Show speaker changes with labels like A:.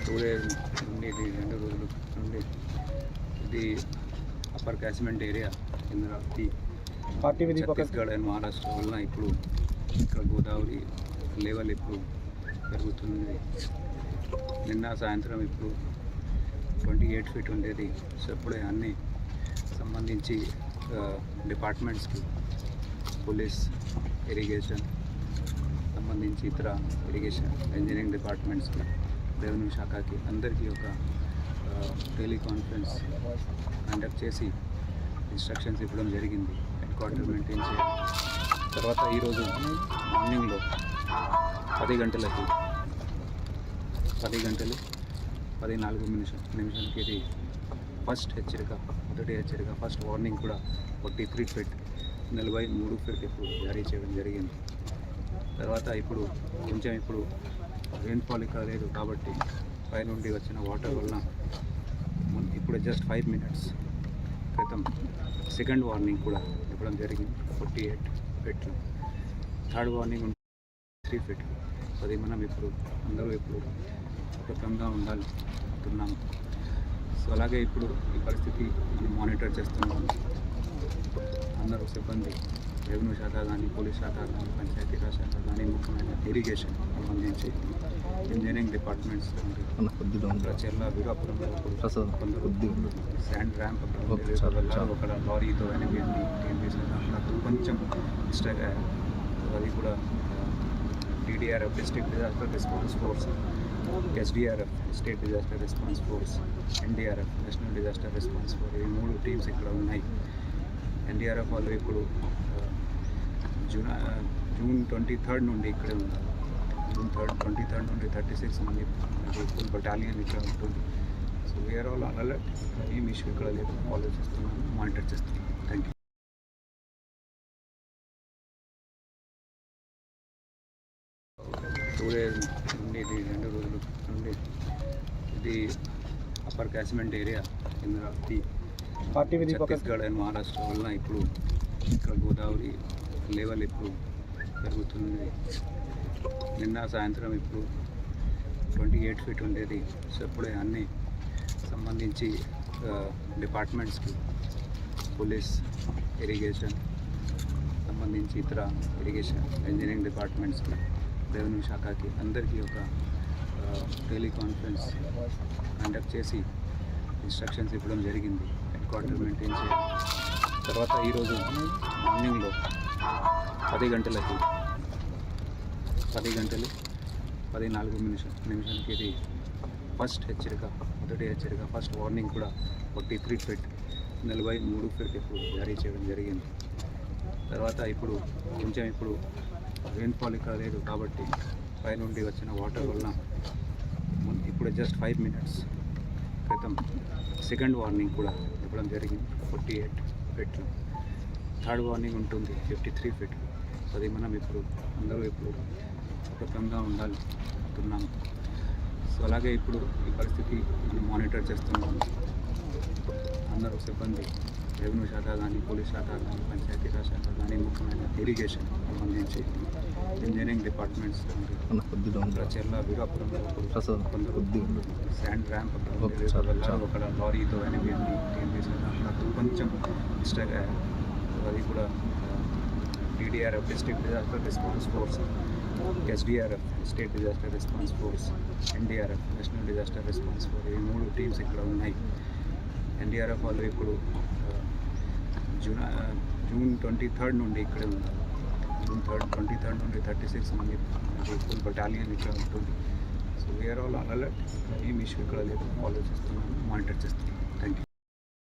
A: 2 days నుండి 2 రోజుల నుండి ఇది upper catchment area Amaravati Chhattisgarh and Maharashtra వలన ఇప్పుడు ఇక్కడ గోదావరి లెవెల్ ఇప్పుడు పెరుగుతుంది. నిన్న సాయంత్రం ఇప్పుడు 28 ఫీట్ ఉండేది. సో ఇప్పుడే అన్ని సంబంధించి డిపార్ట్మెంట్స్కి పోలీస్, ఇరిగేషన్ సంబంధించి ఇతర ఇరిగేషన్ ఇంజనీరింగ్ డిపార్ట్మెంట్స్కి, రెవెన్యూ శాఖకి అందరికీ ఒక టెలికాన్ఫరెన్స్ కండక్ట్ చేసి ఇన్స్ట్రక్షన్స్ ఇవ్వడం జరిగింది. హెడ్ క్వార్టర్ మెయింటైన్ చేయాలి. తర్వాత ఈరోజు మార్నింగ్లో 10 గంటలకి 10:14 ఇది ఫస్ట్ హెచ్చరిక, మొదటి హెచ్చరిక, ఫస్ట్ వార్నింగ్ కూడా 43 ఫీట్ 43 ఫీట్ ఇప్పుడు జారీ చేయడం జరిగింది. తర్వాత ఇప్పుడు రెయిన్ఫాల్ ఇక్కడ లేదు కాబట్టి పైనుండి వచ్చిన వాటర్ వలన ఇప్పుడు జస్ట్ 5 మినిట్స్ క్రితం సెకండ్ వార్నింగ్ కూడా ఇవ్వడం జరిగింది 48 ఫీట్లు. Third warning 3 feet. అది మనం అందరూ సుఖంగా ఉండాలనుకుంటున్నాము. సో అలాగే ఇప్పుడు ఈ పరిస్థితి మానిటర్ చేస్తున్నాము. అందరూ సిబ్బంది, రెవెన్యూ శాఖ కానీ, పోలీస్ శాఖ కానీ, పంచాయతీరాజ్ శాఖ కానీ, ముఖ్యమైన ఇరిగేషన్ సంబంధించి ఇంజనీరింగ్ డిపార్ట్మెంట్స్ చెర్ల వీరాపురంలో కొందరు శాండ్ ర్యాంప్ వెళ్ళారు. ఒక లారీతో వెనక్కి నాకు కొంచెం మిస్టేక్ అయ్యారు. అది కూడా DDRF district disaster response force, SDRF state disaster response force, NDRF national disaster response force, ఈ 3 టీమ్స్ ఇక్కడ ఉన్నాయి. NDRF వాళ్ళు ఇప్పుడు జూన్ 23 నుండి ఇక్కడే ఉన్నారు. జూన్ 23 నుండి 36 మంది ఫుల్ బటాలియన్ ఇక్కడ ఉంటుంది. So we are all alert. ఏం ఇష్యూ ఇక్కడ లేదు. ఫాలో చేస్తున్నాను, మానిటర్ చేస్తున్నాను. Thank you. 2 డేస్ నుండి 2 రోజుల నుండి ఇది upper catchment area Amaravati Chhattisgarh and Maharashtra వలన ఇప్పుడు ఇక్కడ గోదావరి లెవెల్ ఇప్పుడు పెరుగుతుంది. నిన్న సాయంత్రం ఇప్పుడు 28 ఫీట్ ఉండేది. సో ఇప్పుడే అన్ని సంబంధించి డిపార్ట్మెంట్స్కి పోలీస్, ఇరిగేషన్ సంబంధించి ఇతర ఇరిగేషన్ ఇంజనీరింగ్ డిపార్ట్మెంట్స్కి, రెవెన్యూ శాఖకి అందరికీ ఒక టెలికాన్ఫరెన్స్ కండక్ట్ చేసి ఇన్స్ట్రక్షన్స్ ఇవ్వడం జరిగింది. హెడ్ క్వార్టర్ మెయింటైన్ చేయాలి. తర్వాత ఈరోజు మార్నింగ్లో 10 గంటలకి 10:14 ఇది ఫస్ట్ హెచ్చరిక, మొదటి హెచ్చరిక, ఫస్ట్ వార్నింగ్ కూడా 43 ఫీట్ 43 ఫీట్ ఇప్పుడు జారీ చేయడం జరిగింది. తర్వాత ఇప్పుడు రెయిన్ఫాల్ ఇక్కడ లేదు కాబట్టి పైనుండి వచ్చిన వాటర్ వలన ఇప్పుడు జస్ట్ 5 మినిట్స్ క్రితం సెకండ్ వార్నింగ్ కూడా ఇవ్వడం జరిగింది 48 ఫీట్లు. థర్డ్ వార్నింగ్ ఉంటుంది 53 ఫీట్. అది మనం అందరూ సుఖంగా ఉండాలనుకుంటున్నాము. సో అలాగే ఇప్పుడు ఈ పరిస్థితి మానిటర్ చేస్తున్నాము. అందరూ సిబ్బంది, రెవెన్యూ శాఖ కానీ, పోలీస్ శాఖ కానీ, పంచాయతీరాజ్ శాఖ కానీ, ముఖ్యమైన ఇరిగేషన్ సంబంధించి ఇంజనీరింగ్ డిపార్ట్మెంట్స్ చెర్ల వీరాపురంలో కొందరు శాండ్ ర్యాంప్ వెళ్ళారు. ఒక లారీతో వెనక్కి నాకు కొంచెం మిస్టేక్ అయ్యారు. అది కూడా DDRF district disaster response force, SDRF state disaster response force, NDRF national disaster response force, ఈ 3 టీమ్స్ ఇక్కడ ఉన్నాయి. NDRF వాళ్ళు ఇప్పుడు జూన్ 23 నుండి ఇక్కడే ఉన్నారు. జూన్ 23 నుండి 36 మంది ఫుల్ బటాలియన్ ఇక్కడ ఉంటుంది. So we are all alert. ఏం ఇష్యూ ఇక్కడ లేదు. ఫాలో చేస్తున్నాను, మానిటర్ చేస్తున్నాను. Thank you.